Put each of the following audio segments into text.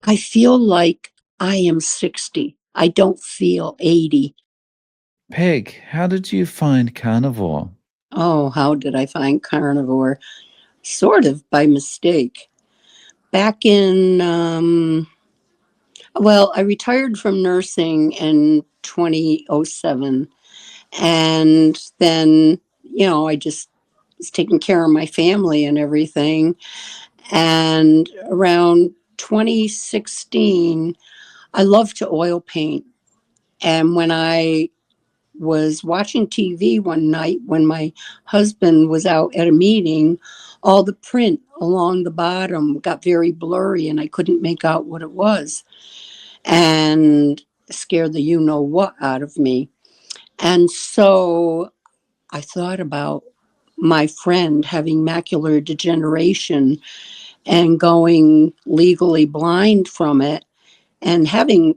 I feel like I am 60. I don't feel 80. Peg, how did you find Carnivore? Oh, how did I find Carnivore? Sort of by mistake. Back in, well, I retired from nursing in 2007. And then, I just was taking care of my family and everything. And around 2016, I love to oil paint. And when I was watching TV one night when my husband was out at a meeting, all the print along the bottom got very blurry and I couldn't make out what it was, and scared the you know what out of me. And so I thought about my friend having macular degeneration and going legally blind from it, and having,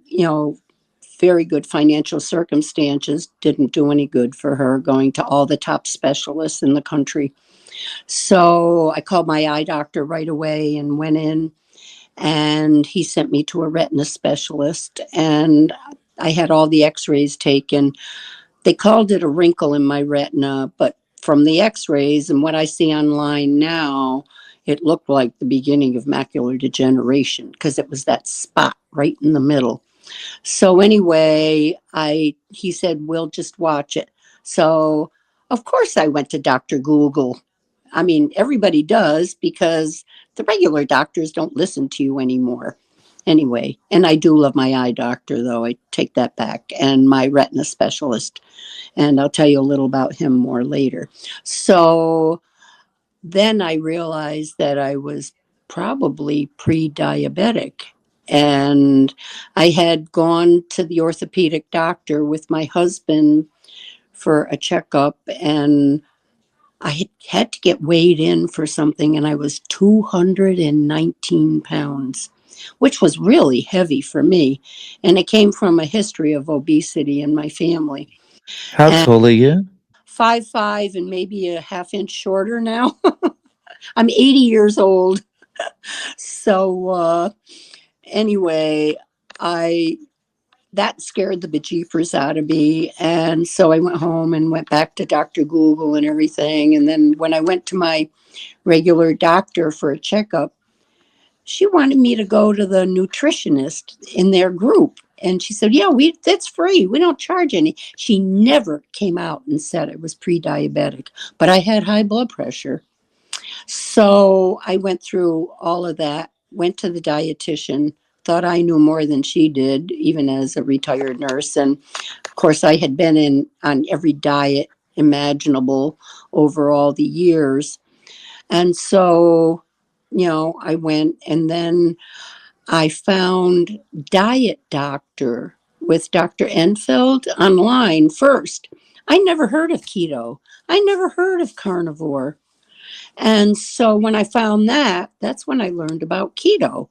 very good financial circumstances didn't do any good for her, going to all the top specialists in the country. So I called my eye doctor right away and went in, and he sent me to a retina specialist, and I had all the x-rays taken. They called it a wrinkle in my retina, but from the x-rays and what I see online now, it looked like the beginning of macular degeneration because it was that spot right in the middle. So anyway, he said, we'll just watch it. So of course I went to Dr. Google. I mean, everybody does because the regular doctors don't listen to you anymore. Anyway, and I do love my eye doctor, though. I take that back, and my retina specialist. And I'll tell you a little about him more later. So then I realized that I was probably pre-diabetic. And I had gone to the orthopedic doctor with my husband for a checkup, and I had to get weighed in for something, and I was 219 pounds, which was really heavy for me. And it came from a history of obesity in my family. How And tall are you? 5'5" and maybe a half inch shorter now. I'm 80 years old. So anyway, I that scared the bejeepers out of me. And so I went home and went back to Dr. Google and everything. And then when I went to my regular doctor for a checkup, she wanted me to go to the nutritionist in their group. And she said, yeah, that's free. We don't charge any. She never came out and said I was pre-diabetic, but I had high blood pressure. So I went through all of that, went to the dietitian, thought I knew more than she did, even as a retired nurse. And of course, I had been on every diet imaginable over all the years. And so, I went, and then I found Diet Doctor with Dr. Enfield online first. I never heard of keto. I never heard of carnivore. And so when I found that, that's when I learned about keto.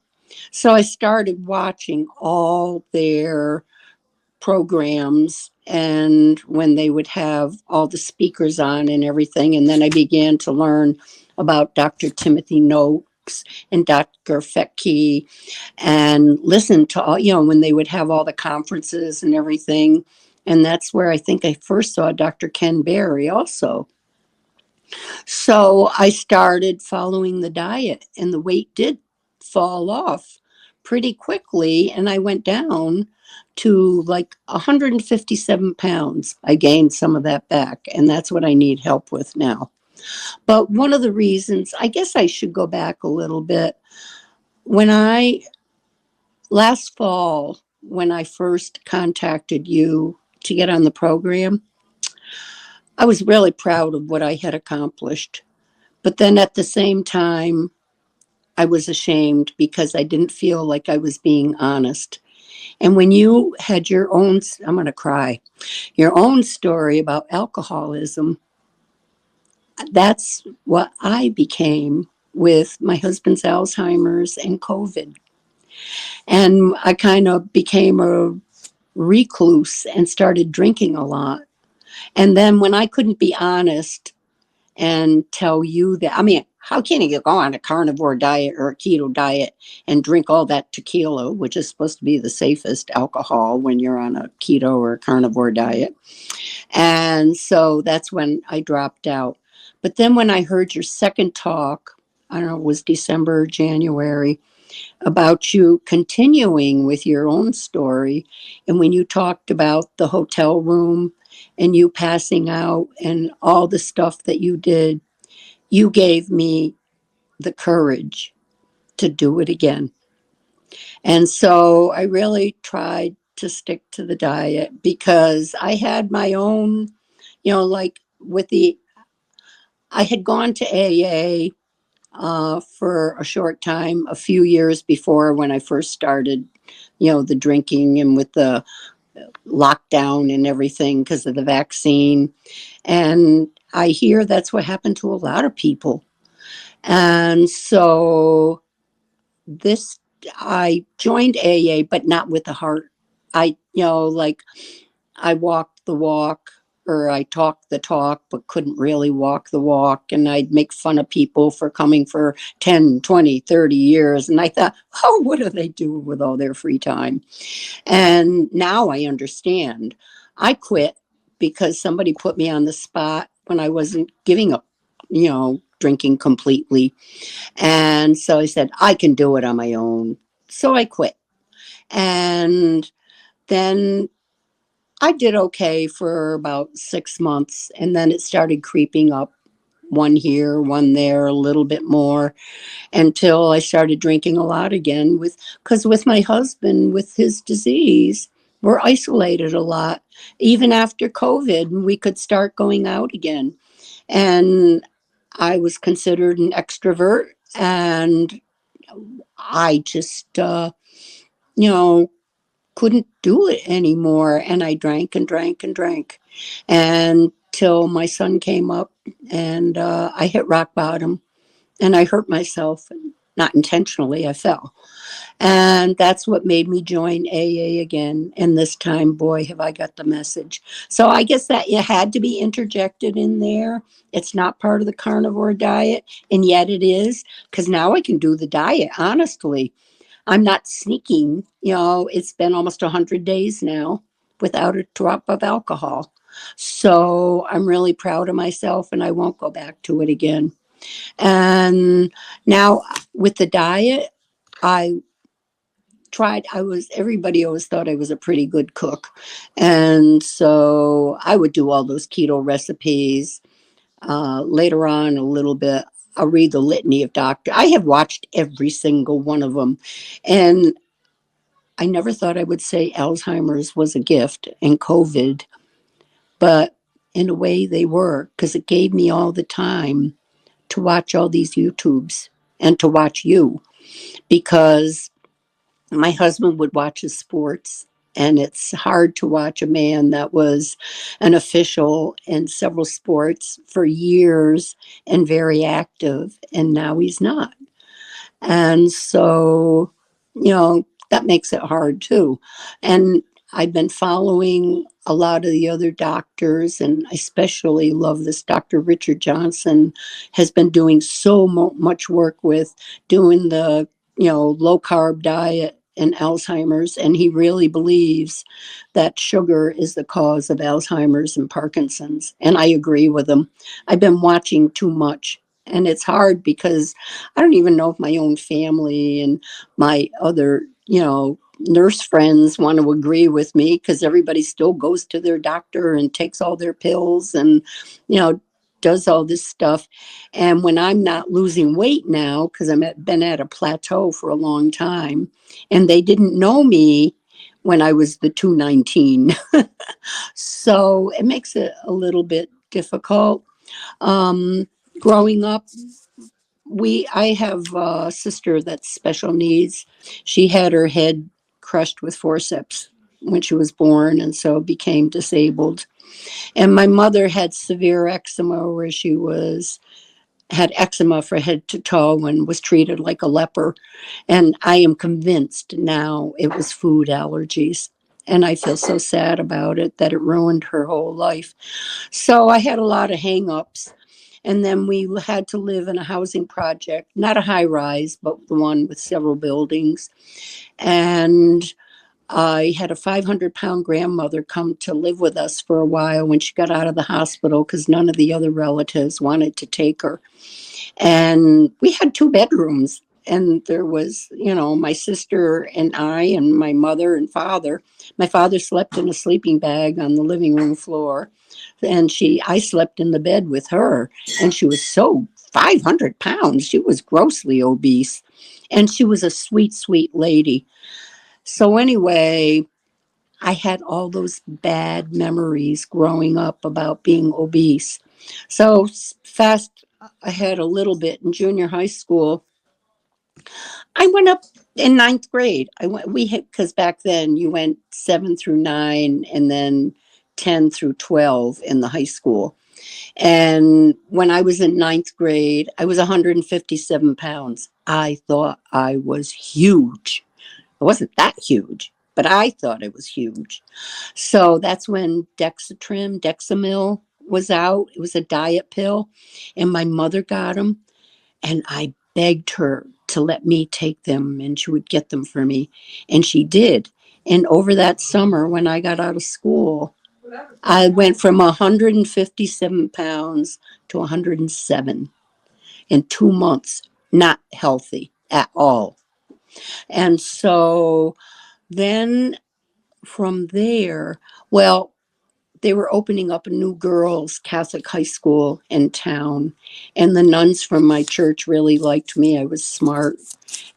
So I started watching all their programs, and when they would have all the speakers on and everything. And then I began to learn about Dr. Timothy Noakes and Dr. Fettke, and listen to all, when they would have all the conferences and everything. And that's where I think I first saw Dr. Ken Berry also. So I started following the diet, and the weight did fall off pretty quickly. And I went down to like 157 pounds. I gained some of that back, and that's what I need help with now. But one of the reasons, I guess I should go back a little bit. When last fall, when I first contacted you to get on the program, I was really proud of what I had accomplished. But then at the same time, I was ashamed because I didn't feel like I was being honest. And when you had your own, I'm going to cry, your own story about alcoholism, that's what I became with my husband's Alzheimer's and COVID. And I kind of became a recluse and started drinking a lot. And then when I couldn't be honest and tell you that, I mean, how can you go on a carnivore diet or a keto diet and drink all that tequila, which is supposed to be the safest alcohol when you're on a keto or a carnivore diet? And so that's when I dropped out. But then when I heard your second talk, I don't know, it was December or January, about you continuing with your own story. And when you talked about the hotel room and you passing out and all the stuff that you did, you gave me the courage to do it again. And so I really tried to stick to the diet because I had my own, like with the, I had gone to AA for a short time, a few years before when I first started, the drinking and with the lockdown and everything because of the vaccine. And I hear that's what happened to a lot of people. And so this, I joined AA, but not with the heart. Like I walked the walk or I talked the talk, but couldn't really walk the walk. And I'd make fun of people for coming for 10, 20, 30 years. And I thought, oh, what do they do with all their free time? And now I understand. I quit because somebody put me on the spot when I wasn't giving up, drinking completely. And so I said, I can do it on my own. So I quit. And then I did okay for about 6 months. And then it started creeping up, one here, one there, a little bit more, until I started drinking a lot again because with my husband, with his disease, we're isolated a lot. Even after COVID, we could start going out again. And I was considered an extrovert, and I just, you know, couldn't do it anymore. And I drank and drank and drank until my son came up, and I hit rock bottom and I hurt myself. Not intentionally, I fell. And that's what made me join AA again. And this time, boy, have I got the message. So I guess that it had to be interjected in there. It's not part of the carnivore diet, and yet it is, because now I can do the diet, honestly. I'm not sneaking. It's been almost 100 days now without a drop of alcohol. So I'm really proud of myself, and I won't go back to it again. And now with the diet, I everybody always thought I was a pretty good cook. And so I would do all those keto recipes. Later on, a little bit, I'll read the litany of doctor. I have watched every single one of them. And I never thought I would say Alzheimer's was a gift and COVID, but in a way they were, because it gave me all the time to watch all these YouTubes and to watch you, because my husband would watch his sports, and it's hard to watch a man that was an official in several sports for years and very active, and now he's not. And so, that makes it hard too. And I've been following a lot of the other doctors, and I especially love this Dr. Richard Johnson has been doing so much work with doing the, low carb diet and Alzheimer's. And he really believes that sugar is the cause of Alzheimer's and Parkinson's. And I agree with him. I've been watching too much. And it's hard because I don't even know if my own family and my other, nurse friends want to agree with me, because everybody still goes to their doctor and takes all their pills and, does all this stuff. And when I'm not losing weight now, because been at a plateau for a long time, and they didn't know me when I was the 219. So it makes it a little bit difficult. Growing up, I have a sister that's special needs. She had her head crushed with forceps when she was born, and so became disabled. And my mother had severe eczema, where she had eczema from head to toe and was treated like a leper. And I am convinced now it was food allergies. And I feel so sad about it, that it ruined her whole life. So I had a lot of hang-ups. And then we had to live in a housing project, not a high rise, but the one with several buildings. And I had a 500-pound grandmother come to live with us for a while when she got out of the hospital because none of the other relatives wanted to take her. And we had 2 bedrooms. And there was, my sister and I and my mother and father. My father slept in a sleeping bag on the living room floor. And I slept in the bed with her. And she was so 500 pounds. She was grossly obese. And she was a sweet, sweet lady. So, anyway, I had all those bad memories growing up about being obese. So, fast ahead a little bit in junior high school, I went up in ninth grade. Because back then you went 7 through 9 and then 10 through 12 in the high school. And when I was in ninth grade, I was 157 pounds. I thought I was huge. It wasn't that huge, but I thought it was huge. So that's when Dexamil was out. It was a diet pill, and my mother got them, and I begged her to let me take them, and she would get them for me, and she did. And over that summer, when I got out of school, I went from 157 pounds to 107 in 2 months, not healthy at all. And so then from there, well, they were opening up a new girls' Catholic high school in town. And the nuns from my church really liked me. I was smart.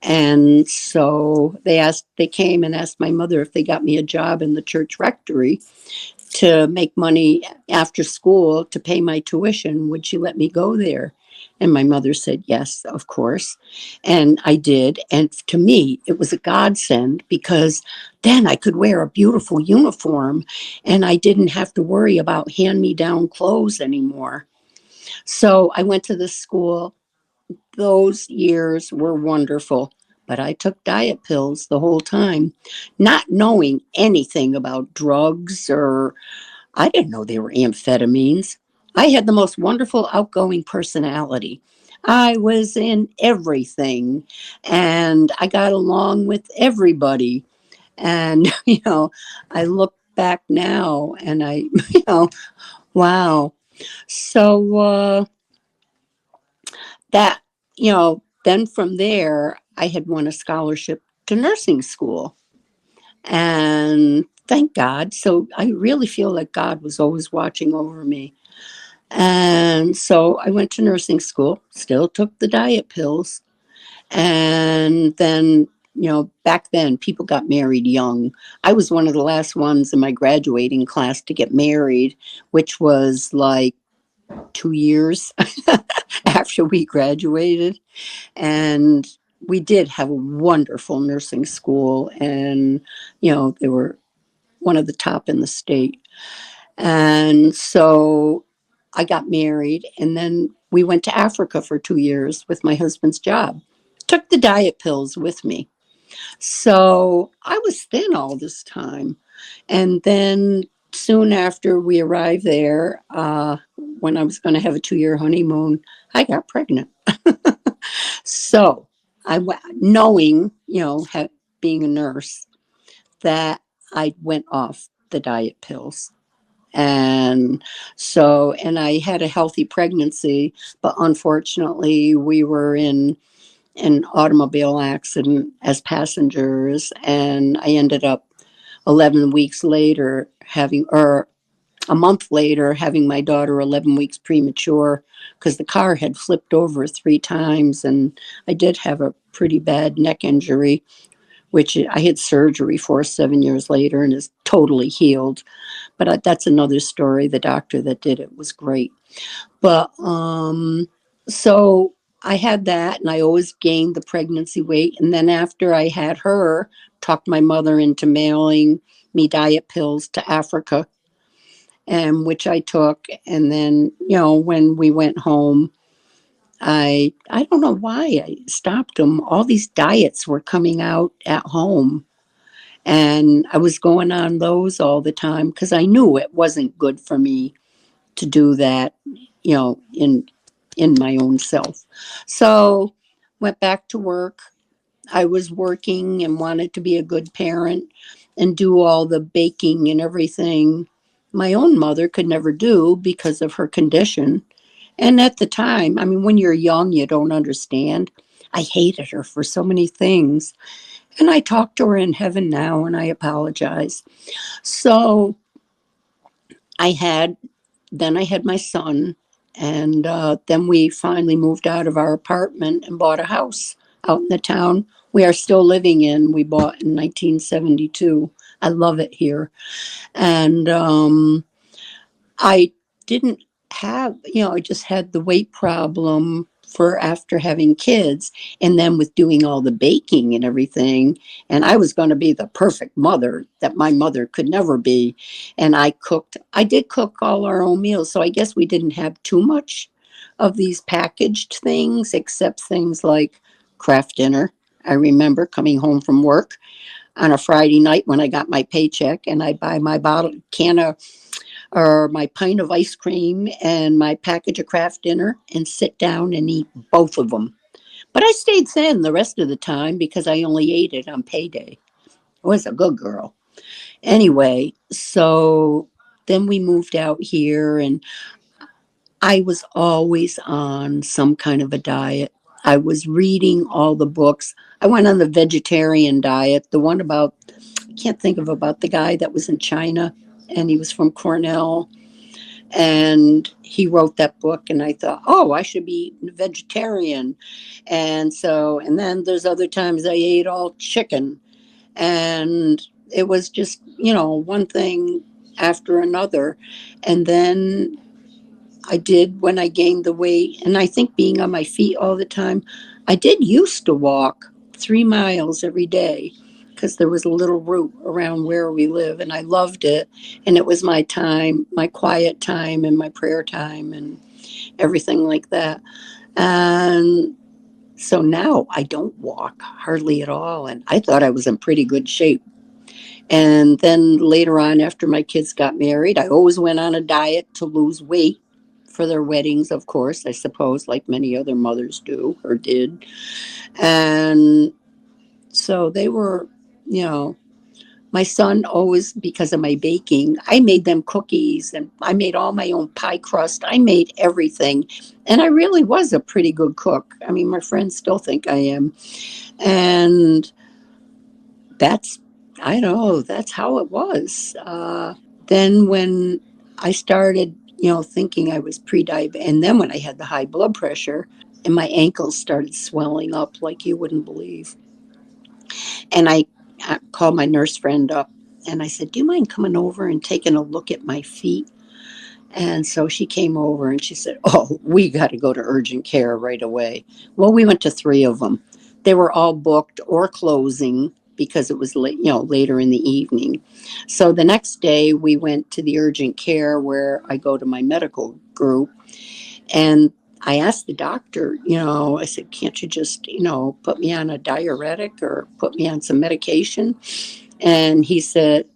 And so they came and asked my mother if they got me a job in the church rectory to make money after school to pay my tuition. Would she let me go there? And my mother said, yes, of course. And I did. And to me, it was a godsend because then I could wear a beautiful uniform and I didn't have to worry about hand me down clothes anymore. So I went to this school. Those years were wonderful. But I took diet pills the whole time, not knowing anything about drugs or I didn't know they were amphetamines. I had the most wonderful outgoing personality. I was in everything and I got along with everybody. And, I look back now and wow. So that, then from there, I had won a scholarship to nursing school. And thank God. So I really feel like God was always watching over me. And so I went to nursing school, still took the diet pills. And then, back then people got married young. I was one of the last ones in my graduating class to get married, which was like 2 years after we graduated. And we did have a wonderful nursing school. And, they were one of the top in the state. And so I got married, and then we went to Africa for 2 years with my husband's job. Took the diet pills with me. So I was thin all this time. And then soon after we arrived there, when I was going to have a 2-year honeymoon, I got pregnant. So knowing, being a nurse, that I went off the diet pills. And so, and I had a healthy pregnancy, but unfortunately, we were in an automobile accident as passengers, and I ended up 11 weeks later or a month later, having my daughter 11 weeks premature because the car had flipped over 3 times, and I did have a pretty bad neck injury, which I had surgery for 7 years later and is totally healed. But that's another story. The doctor that did it was great. But so I had that, and I always gained the pregnancy weight. And then after I had her, talked my mother into mailing me diet pills to Africa, and which I took. And then, when we went home, I don't know why I stopped them. All these diets were coming out at home. And I was going on those all the time because I knew it wasn't good for me to do that, in in my own self. So went back to work. I was working and wanted to be a good parent and do all the baking and everything my own mother could never do because of her condition. And at the time, I mean, when you're young, you don't understand. I hated her for so many things. And I talk to her in heaven now and I apologize. So I had, then I had my son. And then we finally moved out of our apartment and bought a house out in the town we are still living in. We bought in 1972. I love it here. And I didn't have, I just had the weight problem for after having kids and then with doing all the baking and everything. And I was going to be the perfect mother that my mother could never be. And I did cook all our own meals. So I guess we didn't have too much of these packaged things, except things like craft dinner. I remember coming home from work on a Friday night when I got my paycheck and I buy my bottle can of or my pint of ice cream and my package of craft dinner and sit down and eat both of them. But I stayed thin the rest of the time because I only ate it on payday. I was a good girl. Anyway, so then we moved out here and I was always on some kind of a diet. I was reading all the books. I went on the vegetarian diet, the one about, I can't think of about the guy that was in China and he was from Cornell and he wrote that book and I thought, oh, I should be vegetarian. And then there's other times I ate all chicken, and it was just, one thing after another. And then I did, when I gained the weight, and I think being on my feet all the time, I did used to walk 3 miles every day because there was a little route around where we live, and I loved it. And it was my time, my quiet time, and my prayer time, and everything like that. And so now I don't walk hardly at all. And I thought I was in pretty good shape. And then later on, after my kids got married, I always went on a diet to lose weight for their weddings, of course, I suppose, like many other mothers do or did. And so they were, you know, my son always, because of my baking, I made them cookies and I made all my own pie crust. I made everything. And I really was a pretty good cook. I mean, my friends still think I am. And that's, I don't know, that's how it was. Then when I started, thinking I was pre-diabetic, and then when I had the high blood pressure and my ankles started swelling up like you wouldn't believe. And I called my nurse friend up and I said, do you mind coming over and taking a look at my feet? And so she came over and she said, oh, we got to go to urgent care right away. Well, we went to three of them. They were all booked or closing because it was late, later in the evening. So the next day we went to the urgent care where I go to my medical group. And I asked the doctor, I said, can't you just, put me on a diuretic or put me on some medication? And he said,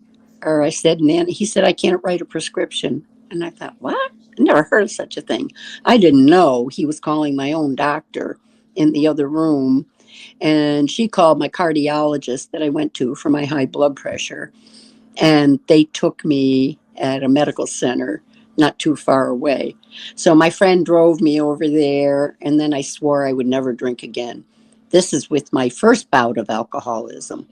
or I said, and then he said, I can't write a prescription. And I thought, what? I never heard of such a thing. I didn't know he was calling my own doctor in the other room. And she called my cardiologist that I went to for my high blood pressure. And they took me at a medical center not too far away. So my friend drove me over there, and then I swore I would never drink again. This is with my first bout of alcoholism.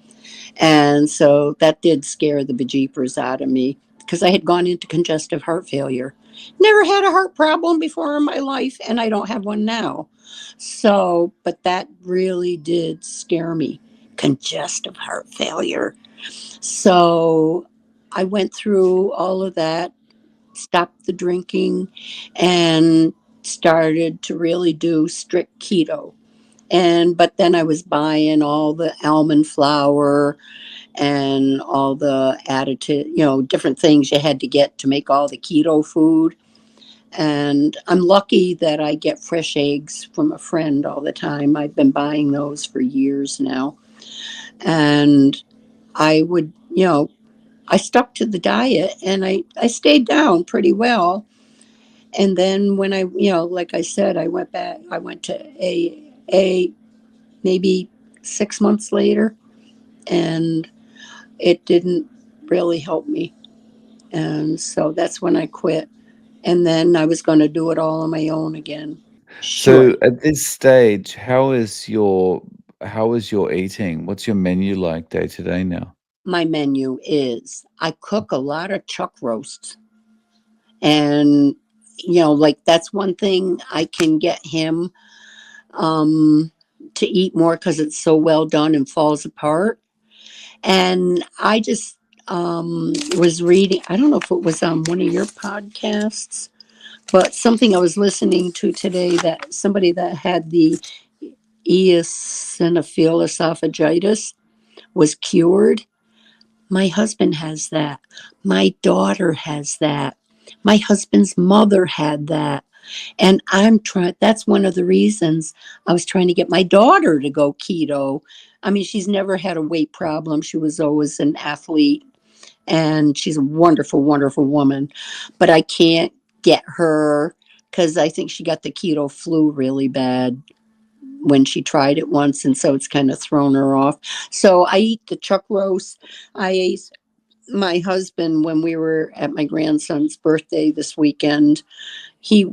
And so that did scare the bejeepers out of me because I had gone into congestive heart failure. Never had a heart problem before in my life, and I don't have one now. So, but that really did scare me. Congestive heart failure. So I went through all of that, stopped the drinking, and started to really do strict keto. But then I was buying all the almond flour and all the additive, different things you had to get to make all the keto food. And I'm lucky that I get fresh eggs from a friend all the time. I've been buying those for years now. And I would, I stuck to the diet and I stayed down pretty well. And then when like I said, I went back, I went to a maybe 6 months later, and it didn't really help me. And so that's when I quit. And then I was going to do it all on my own again. Sure. So at this stage, how is your eating? What's your menu like day to day now? My menu is I cook a lot of chuck roasts. And, like that's one thing I can get him to eat more because it's so well done and falls apart. And I just was reading, I don't know if it was on one of your podcasts, but something I was listening to today that somebody that had the eosinophil esophagitis was cured. My husband has that. My daughter has that. My husband's mother had that. And that's one of the reasons I was trying to get my daughter to go keto. I mean, she's never had a weight problem. She was always an athlete, and she's a wonderful, wonderful woman. But I can't get her because I think she got the keto flu really bad when she tried it once. And so it's kind of thrown her off. So I eat the chuck roast. I ate my husband when we were at my grandson's birthday this weekend. He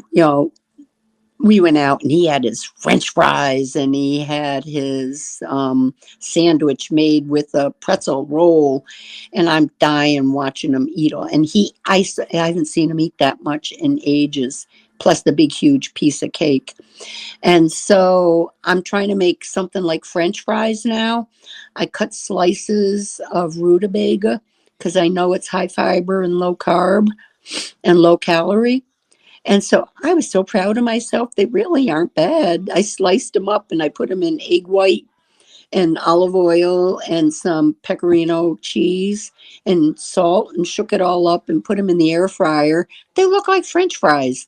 we went out and he had his French fries and he had his sandwich made with a pretzel roll, and I'm dying watching him eat all. And I haven't seen him eat that much in ages. Plus the big huge piece of cake. And so I'm trying to make something like French fries now. I cut slices of rutabaga because I know it's high fiber and low carb and low calorie. And so I was so proud of myself. They really aren't bad. I sliced them up and I put them in egg white and olive oil and some pecorino cheese and salt and shook it all up and put them in the air fryer. They look like French fries.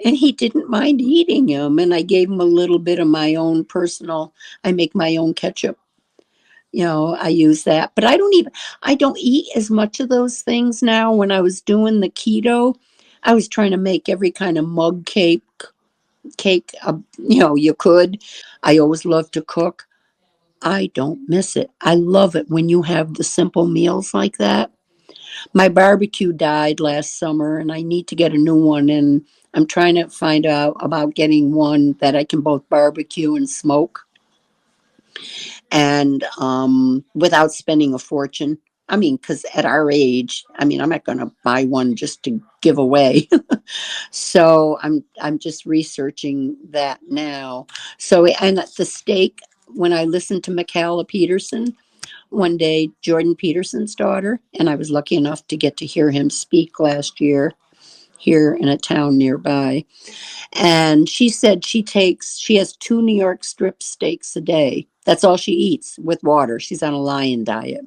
And he didn't mind eating them. And I gave him a little bit of my own personal, I make my own ketchup. I use that. But I don't eat as much of those things now. When I was doing the keto, I was trying to make every kind of mug cake you could. I always loved to cook. I don't miss it. I love it when you have the simple meals like that. My barbecue died last summer and I need to get a new one. And I'm trying to find out about getting one that I can both barbecue and smoke, and without spending a fortune. I mean, because at our age, I mean, I'm not going to buy one just to give away. So I'm just researching that now. So, and the steak, when I listened to Michaela Peterson one day, Jordan Peterson's daughter, and I was lucky enough to get to hear him speak last year here in a town nearby. And she said she has 2 New York strip steaks a day. That's all she eats with water. She's on a lion diet.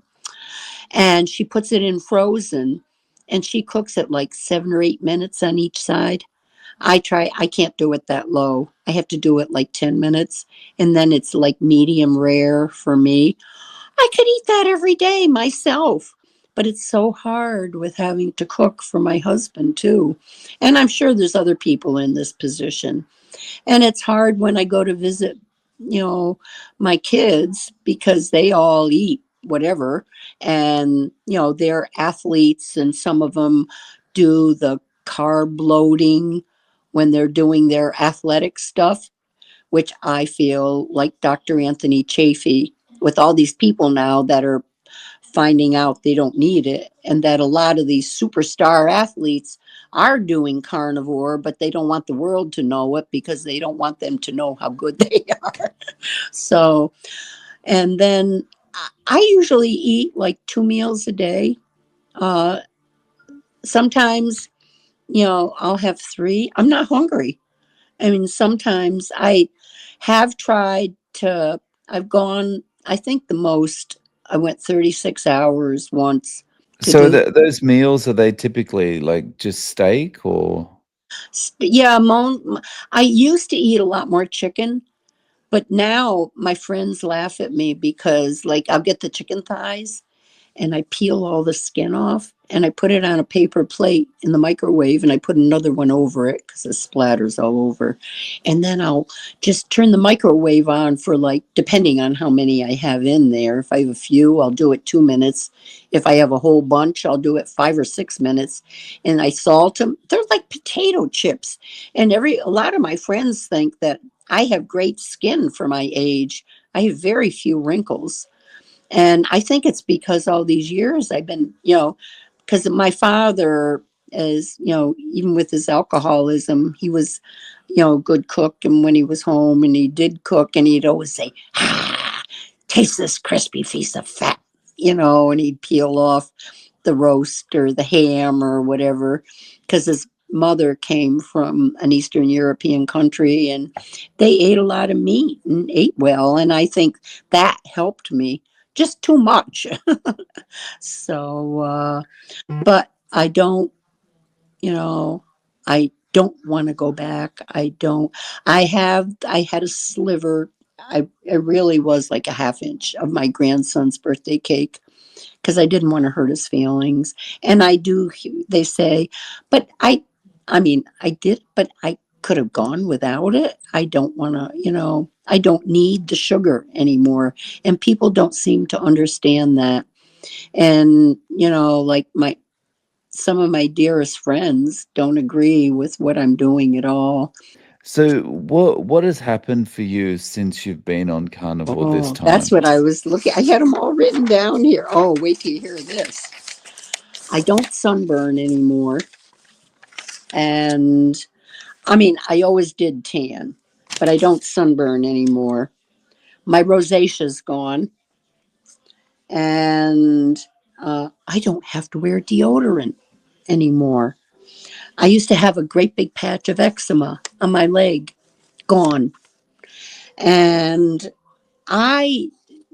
And she puts it in frozen and she cooks it like 7 or 8 minutes on each side. I can't do it that low. I have to do it like 10 minutes. And then it's like medium rare for me. I could eat that every day myself. But it's so hard with having to cook for my husband too. And I'm sure there's other people in this position. And it's hard when I go to visit, you know, my kids because they all eat whatever. And, they're athletes and some of them do the carb loading when they're doing their athletic stuff, which I feel like Dr. Anthony Chafee, with all these people now that are finding out they don't need it, and that a lot of these superstar athletes are doing carnivore, but they don't want the world to know it because they don't want them to know how good they are. So, and then I usually eat like 2 meals a day. Uh, Sometimes, I'll have three. I'm not hungry. I mean, sometimes I have tried to, I've gone, I think the most, I went 36 hours once to So do. those meals, are they typically like just steak or? Yeah, I used to eat a lot more chicken, but now my friends laugh at me because, like, I'll get the chicken thighs and I peel all the skin off and I put it on a paper plate in the microwave and I put another one over it because it splatters all over. And then I'll just turn the microwave on for like, depending on how many I have in there. If I have a few, I'll do it 2 minutes. If I have a whole bunch, I'll do it 5 or 6 minutes. And I salt them. They're like potato chips. And a lot of my friends think that I have great skin for my age. I have very few wrinkles. And I think it's because all these years I've been, because my father is, even with his alcoholism, he was, a good cook. And when he was home and he did cook, and he'd always say, taste this crispy piece of fat, and he'd peel off the roast or the ham or whatever, because his mother came from an Eastern European country and they ate a lot of meat and ate well. And I think that helped me just too much. So, but I don't, you know, I don't want to go back. I had a sliver. It really was like a half inch of my grandson's birthday cake because I didn't want to hurt his feelings. And I do, they say, but I mean, I did, but I could have gone without it. I don't want to, I don't need the sugar anymore. And people don't seem to understand that. And, like some of my dearest friends don't agree with what I'm doing at all. So what has happened for you since you've been on carnivore this Oh, that's time? what I was looking. I had them all written down here. Oh, wait till you hear this. I don't sunburn anymore. And I mean, I always did tan, but I don't sunburn anymore. My rosacea's gone, and I don't have to wear deodorant anymore. I used to have a great big patch of eczema on my leg, gone. And I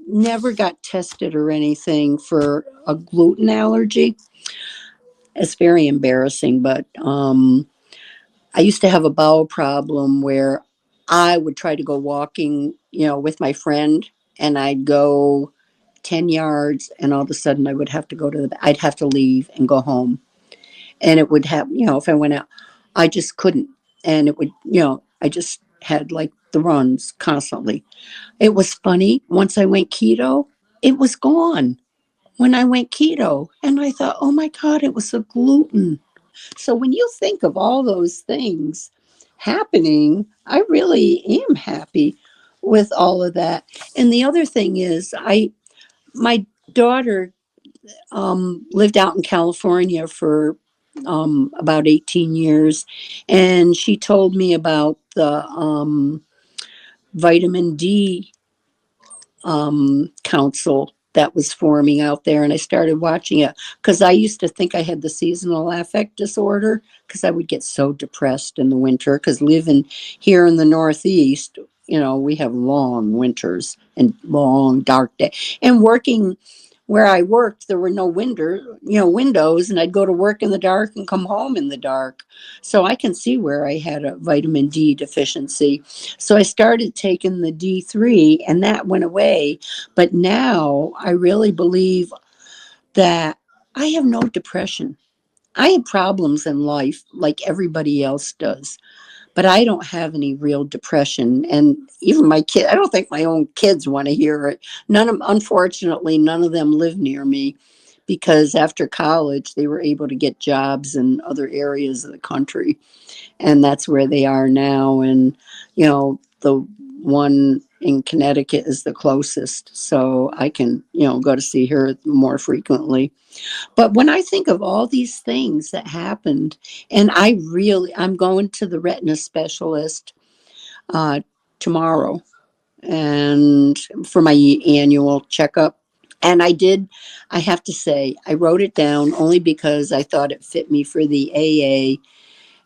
never got tested or anything for a gluten allergy. It's very embarrassing, but I used to have a bowel problem where I would try to go walking, with my friend, and I'd go 10 yards, and all of a sudden I would have to I'd have to leave and go home. And it would have, if I went out, I just couldn't. And it would, I just had like the runs constantly. It was funny. Once I went keto, it was gone when I went keto. And I thought, oh my God, it was the gluten. So when you think of all those things happening, I really am happy with all of that. And the other thing is, my daughter lived out in California for about 18 years, and she told me about the vitamin D council that was forming out there. And I started watching it because I used to think I had the seasonal affect disorder because I would get so depressed in the winter because living here in the Northeast, we have long winters and long dark days. And working where I worked, there were no windows, and I'd go to work in the dark and come home in the dark. So I can see where I had a vitamin D deficiency. So I started taking the D3 and that went away. But now I really believe that I have no depression. I have problems in life like everybody else does, but I don't have any real depression. And even my kid, I don't think my own kids want to hear it. Unfortunately, none of them live near me because after college, they were able to get jobs in other areas of the country. And that's where they are now. And, the one in Connecticut is the closest. So I can, go to see her more frequently. But when I think of all these things that happened, and I'm going to the retina specialist uh, tomorrow and for my annual checkup. And I have to say, I wrote it down only because I thought it fit me for the AA.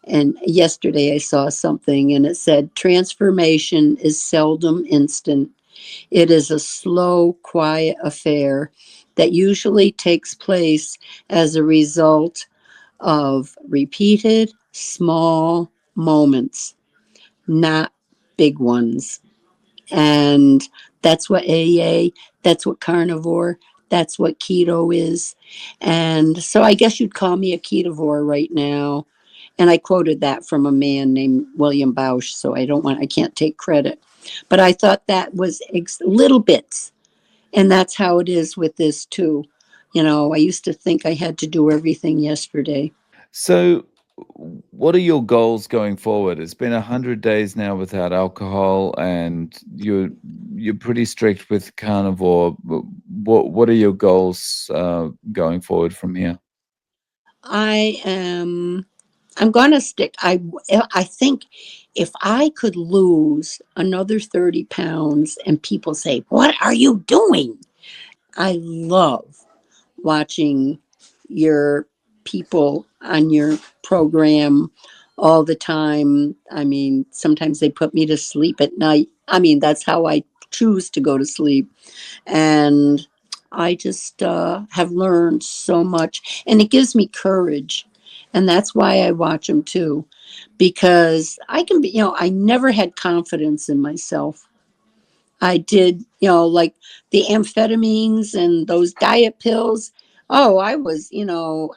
And yesterday I saw something and it said, transformation is seldom instant. It is a slow, quiet affair that usually takes place as a result of repeated small moments, not big ones. And that's what AA, that's what carnivore, That's what keto is. And so I guess you'd call me a ketovore right now. And I quoted that from a man named William Bausch, so I can't take credit. But I thought that was little bits. And that's how it is with this too. I used to think I had to do everything yesterday. So, what are your goals going forward? It's been 100 days now without alcohol, and you're pretty strict with carnivore. What are your goals going forward from here? I am I'm going to stick I think if I could lose another 30 pounds and people say, "What are you doing?" I love watching your people on your program all the time. I mean, sometimes they put me to sleep at night. I mean, that's how I choose to go to sleep. And I just have learned so much, and it gives me courage. And that's why I watch them too, because I can be, I never had confidence in myself. I did, like the amphetamines and those diet pills. Oh, I was,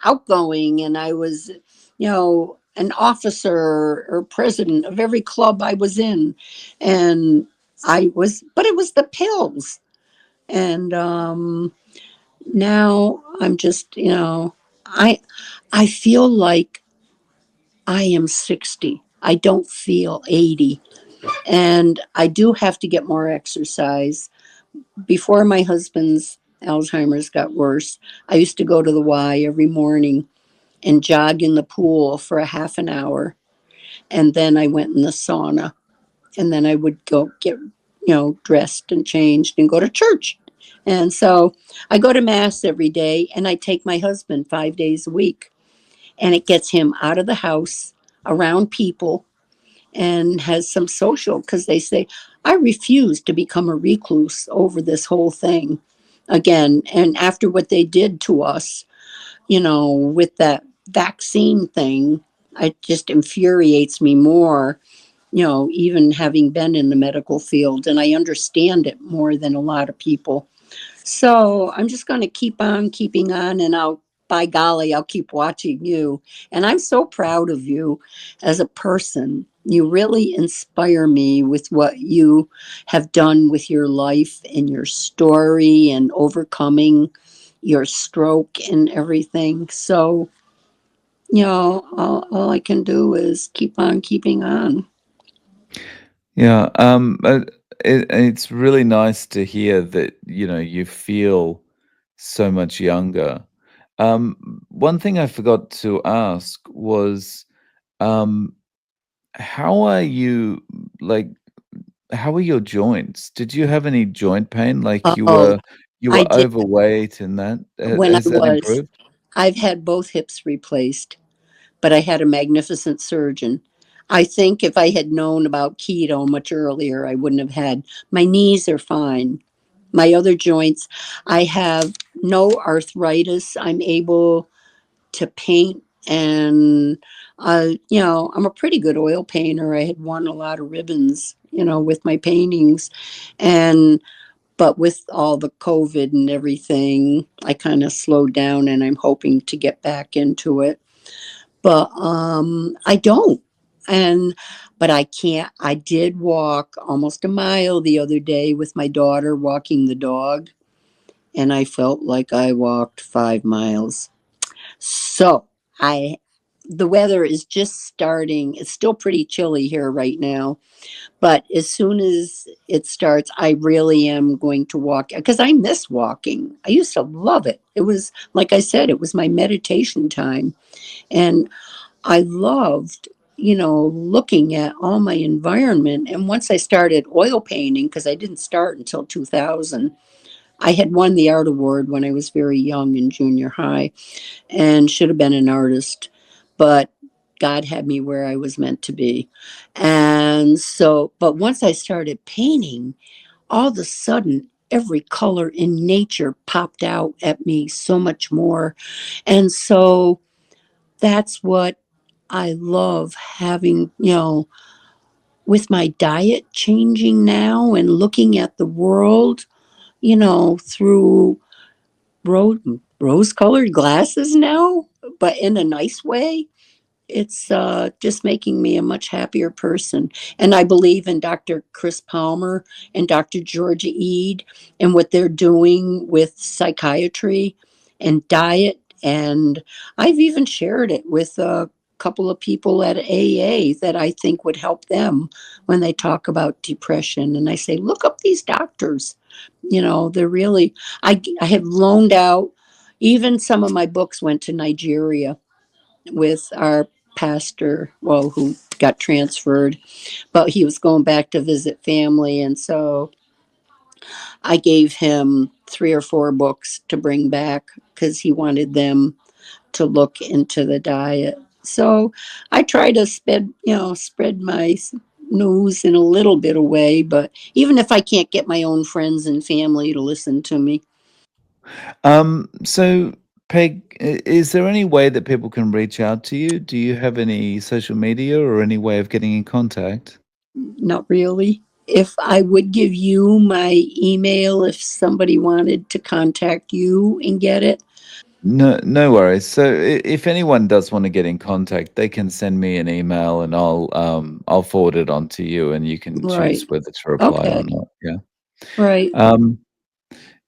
outgoing, and I was, an officer or president of every club I was in. And but it was the pills. And now I'm just, I, I feel like I am 60. I don't feel 80. And I do have to get more exercise. Before my husband's Alzheimer's got worse, I used to go to the Y every morning and jog in the pool for a half an hour. And then I went in the sauna. And then I would go get, dressed and changed and go to church. And so I go to mass every day, and I take my husband 5 days a week. And it gets him out of the house, around people, and has some social, because they say, I refuse to become a recluse over this whole thing again. And after what they did to us, with that vaccine thing, it just infuriates me more, even having been in the medical field. And I understand it more than a lot of people. So I'm just going to keep on keeping on, and by golly, I'll keep watching you. And I'm so proud of you as a person. You really inspire me with what you have done with your life and your story and overcoming your stroke and everything. So, all I can do is keep on keeping on. Yeah, it's really nice to hear that, you feel so much younger. One thing I forgot to ask was, um, how are you, like, how are your joints? Did you have any joint pain? Like Oh, you I were did overweight and that when I has that was. improved? I've had both hips replaced, but I had a magnificent surgeon. I think if I had known about keto much earlier, I wouldn't have had. My knees are fine. My other joints, I have no arthritis. I'm able to paint, and I'm a pretty good oil painter. I had won a lot of ribbons, with my paintings. And but with all the COVID and everything, I kind of slowed down, and I'm hoping to get back into it. But I don't. And but I can't. I did walk almost a mile the other day with my daughter walking the dog, and I felt like I walked 5 miles. So I the weather is just starting. It's still pretty chilly here right now, but as soon as it starts, I really am going to walk, because I miss walking. I used to love it. It was, like I said, it was my meditation time. And I loved, looking at all my environment. And once I started oil painting, because I didn't start until 2000, I had won the art award when I was very young in junior high and should have been an artist. But God had me where I was meant to be. And so, but once I started painting, all of a sudden, every color in nature popped out at me so much more. And so that's what I love having, with my diet changing now and looking at the world, through rose rose-colored glasses now, but in a nice way. It's just making me a much happier person. And I believe in Dr. Chris Palmer and Dr. Georgia Ede and what they're doing with psychiatry and diet. And I've even shared it with a couple of people at AA that I think would help them when they talk about depression. And I say, look up these doctors. They're really, I have loaned out, even some of my books went to Nigeria with our pastor, well, who got transferred, but he was going back to visit family. And so I gave him 3 or 4 books to bring back because he wanted them to look into the diet. So I try to spread my news in a little bit of way, but even if I can't get my own friends and family to listen to me, So Peg, is there any way that people can reach out to you? Do you have any social media or any way of getting in contact? not really. If I would give you my email if somebody wanted to contact you and get it. No, no worries. So if anyone does want to get in contact, they can send me an email and I'll forward it on to you and you can choose Right. whether to reply or Okay. not. Yeah. Right. Um,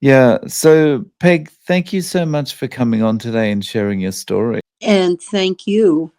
yeah. So Peg, thank you so much for coming on today and sharing your story. And thank you.